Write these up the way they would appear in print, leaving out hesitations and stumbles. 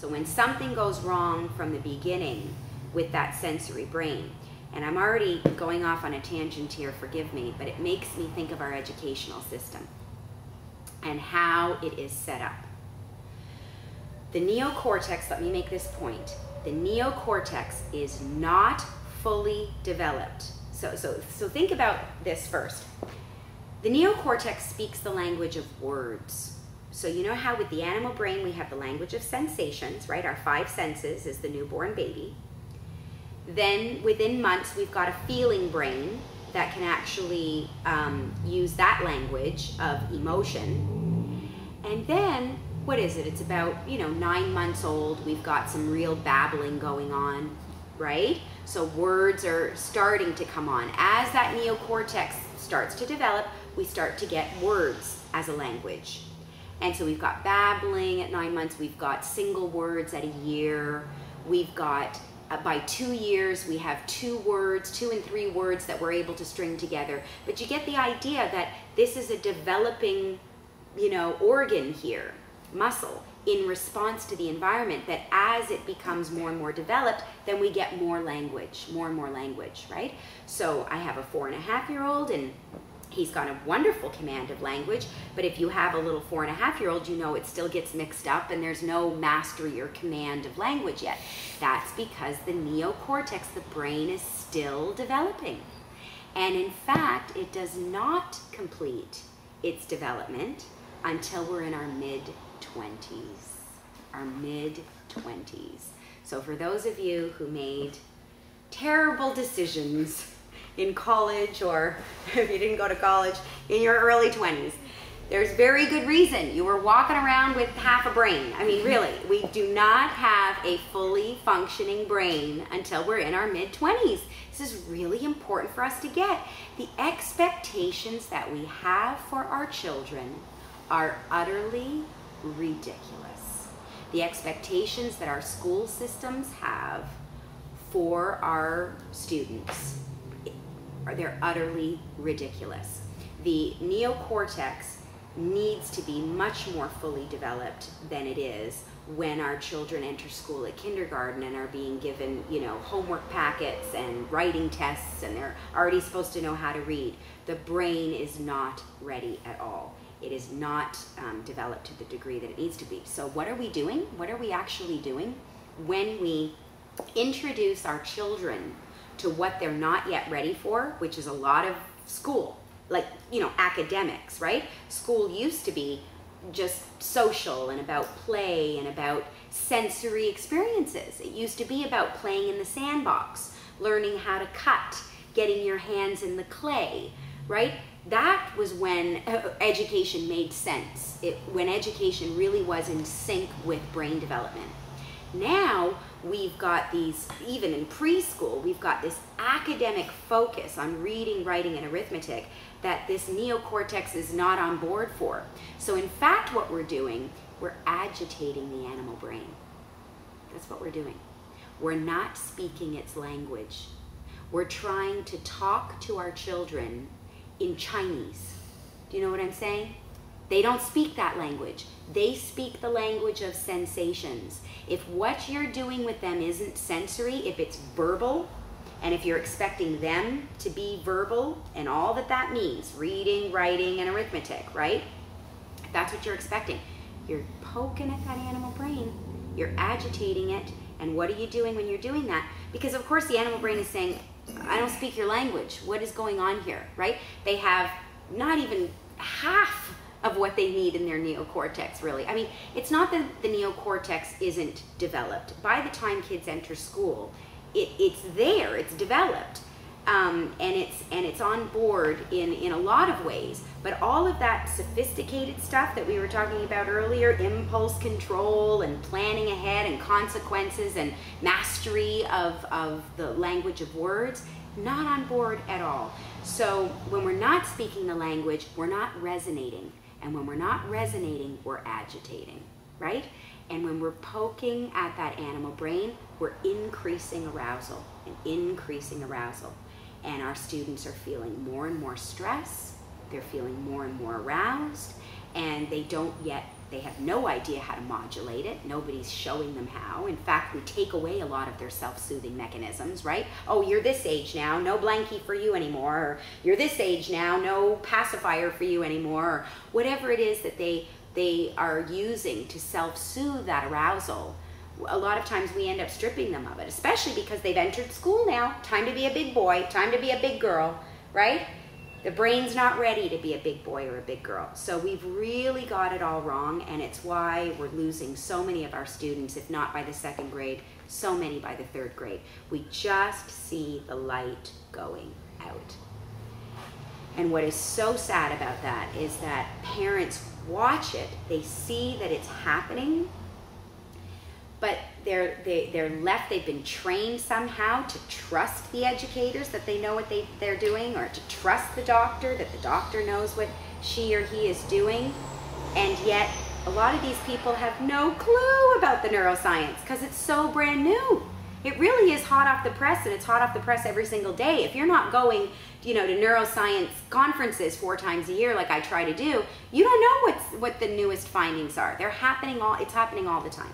So when something goes wrong from the beginning with that sensory brain, and I'm already going off on a tangent here, forgive me, but it makes me think of our educational system and how it is set up. The neocortex, let me make this point, the neocortex is not fully developed. So think about this first. The neocortex speaks the language of words. So you know how with the animal brain we have the language of sensations, right? Our 5 senses is the newborn baby. Then within months we've got a feeling brain that can actually use that language of emotion. And then, what is it? It's about, 9 months old. We've got some real babbling going on, right? So words are starting to come on. As that neocortex starts to develop, we start to get words as a language. And so we've got babbling at 9 months. We've got single words at a year. We've got, by 2 years, we have 2 and 3 words that we're able to string together. But you get the idea that this is a developing, organ here, muscle, in response to the environment, that as it becomes more and more developed, then we get more and more language, right? So I have a 4.5-year-old, and he's got a wonderful command of language, but if you have a little 4.5-year-old, it still gets mixed up and there's no mastery or command of language yet. That's because the neocortex, the brain, is still developing. And in fact, it does not complete its development until we're in our mid-20s. Our mid-20s. So for those of you who made terrible decisions in college, or if you didn't go to college, in your early 20s, there's very good reason you were walking around with half a brain. I mean, really, we do not have a fully functioning brain until we're in our mid-20s. This is really important for us to get. The expectations that we have for our children are utterly ridiculous. The expectations that our school systems have for our students, they're utterly ridiculous. The neocortex needs to be much more fully developed than it is when our children enter school at kindergarten and are being given, homework packets and writing tests, and they're already supposed to know how to read. The brain is not ready at all. It is not developed to the degree that it needs to be. So what are we doing? What are we actually doing when we introduce our children to what they're not yet ready for, which is a lot of school, like, academics, right? School used to be just social and about play and about sensory experiences. It used to be about playing in the sandbox, learning how to cut, getting your hands in the clay, right? That was when education made sense. When education really was in sync with brain development. Now, we've got these, even in preschool, we've got this academic focus on reading, writing, and arithmetic that this neocortex is not on board for. So in fact, what we're doing, we're agitating the animal brain. That's what we're doing. We're not speaking its language. We're trying to talk to our children in Chinese. Do you know what I'm saying? They don't speak that language. They speak the language of sensations. If what you're doing with them isn't sensory, if it's verbal, and if you're expecting them to be verbal and all that that means, reading, writing, and arithmetic, right? If that's what you're expecting, you're poking at that animal brain. You're agitating it. And what are you doing when you're doing that? Because of course the animal brain is saying, I don't speak your language. What is going on here, right? They have not even half of what they need in their neocortex, really. I mean, it's not that the neocortex isn't developed. By the time kids enter school, it's there, it's developed, and it's on board in a lot of ways. But all of that sophisticated stuff that we were talking about earlier, impulse control and planning ahead and consequences and mastery of the language of words, not on board at all. So when we're not speaking the language, we're not resonating. And when we're not resonating, we're agitating, right? And when we're poking at that animal brain, we're increasing arousal and increasing arousal. And our students are feeling more and more stress, they're feeling more and more aroused, and they don't yet They have no idea how to modulate it. Nobody's showing them how. In fact, we take away a lot of their self-soothing mechanisms, right? Oh, you're this age now, no blankie for you anymore. Or, you're this age now, no pacifier for you anymore. Or whatever it is that they are using to self-soothe that arousal. A lot of times we end up stripping them of it, especially because they've entered school now. Time to be a big boy, time to be a big girl, right? The brain's not ready to be a big boy or a big girl. So we've really got it all wrong, and it's why we're losing so many of our students, if not by the 2nd grade, so many by the 3rd grade. We just see the light going out. And what is so sad about that is that parents watch it, they see that it's happening, but they're left, they've been trained somehow to trust the educators, that they know what they're doing, or to trust the doctor, that the doctor knows what she or he is doing. And yet a lot of these people have no clue about the neuroscience because it's so brand new. It really is hot off the press, and it's hot off the press every single day. If you're not going, you know, to neuroscience conferences 4 times a year like I try to do, you don't know what the newest findings are. It's happening all the time.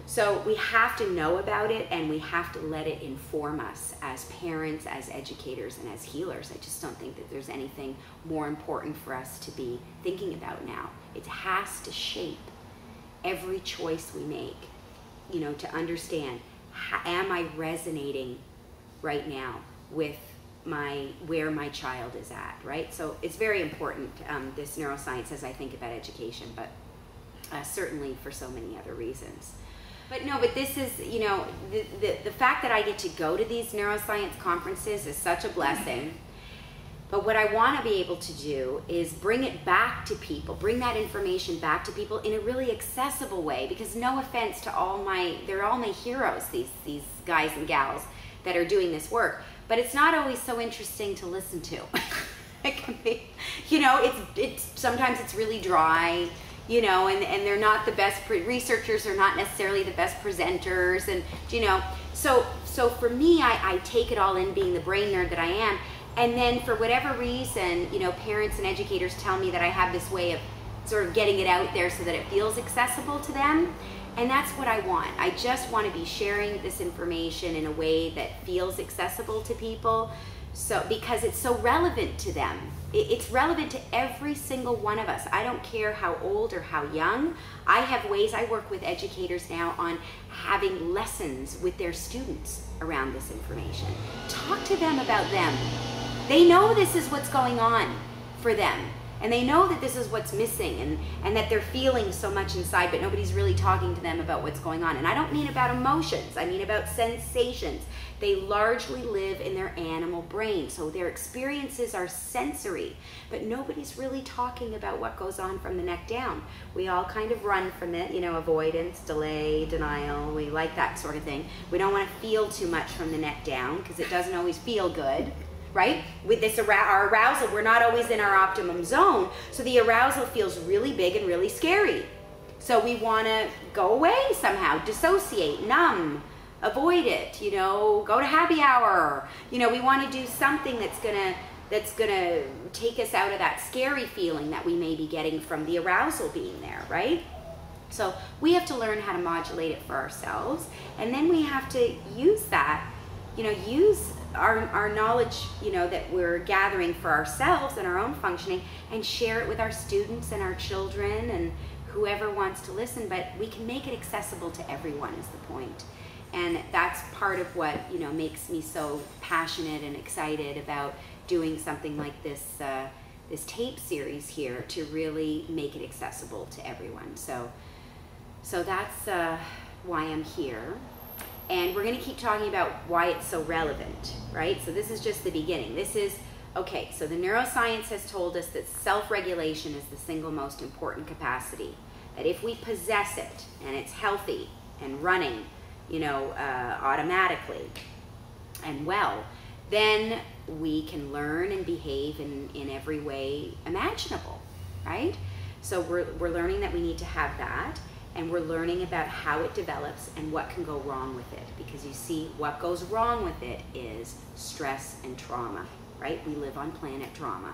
So we have to know about it, and we have to let it inform us as parents, as educators, and as healers. I just don't think that there's anything more important for us to be thinking about now. It has to shape every choice we make, you know, to understand, am I resonating right now with where my child is at, right? So it's very important, this neuroscience, as I think about education, but certainly for so many other reasons. But this is, you know, the fact that I get to go to these neuroscience conferences is such a blessing. But what I want to be able to do is bring it back to people, bring that information back to people in a really accessible way, because no offense to they're all my heroes, these guys and gals that are doing this work, but it's not always so interesting to listen to. It can be, you know, sometimes it's really dry, you know, and they're not the best, researchers are not necessarily the best presenters, and, you know, so for me, I take it all in, being the brain nerd that I am, and then for whatever reason, you know, parents and educators tell me that I have this way of sort of getting it out there so that it feels accessible to them, and that's what I want. I just want to be sharing this information in a way that feels accessible to people, because it's so relevant to them. It's relevant to every single one of us. I don't care how old or how young. I work with educators now on having lessons with their students around this information. Talk to them about them. They know this is what's going on for them, and they know that this is what's missing, and that they're feeling so much inside, but nobody's really talking to them about what's going on. And I don't mean about emotions, I mean about sensations. They largely live in their animal brain, so their experiences are sensory, but nobody's really talking about what goes on from the neck down. We all kind of run from it, you know, avoidance, delay, denial. We like that sort of thing. We don't want to feel too much from the neck down because it doesn't always feel good, right? With this our arousal, we're not always in our optimum zone, so the arousal feels really big and really scary. So we want to go away somehow, dissociate, numb, avoid it, you know, go to happy hour. You know, we want to do something that's gonna take us out of that scary feeling that we may be getting from the arousal being there, right? So we have to learn how to modulate it for ourselves, and then we have to use that, you know, use our knowledge, you know, that we're gathering for ourselves and our own functioning, and share it with our students and our children and whoever wants to listen. But we can make it accessible to everyone is the point. And that's part of what, you know, makes me so passionate and excited about doing something like this this tape series here, to really make it accessible to everyone. So that's why I'm here. And we're going to keep talking about why it's so relevant, right? So this is just the beginning. This is, okay, so the neuroscience has told us that self-regulation is the single most important capacity. That if we possess it, and it's healthy and running, you know, automatically and well, then we can learn and behave in every way imaginable, right? So we're learning that we need to have that, and we're learning about how it develops and what can go wrong with it, because you see, what goes wrong with it is stress and trauma, right? We live on planet trauma.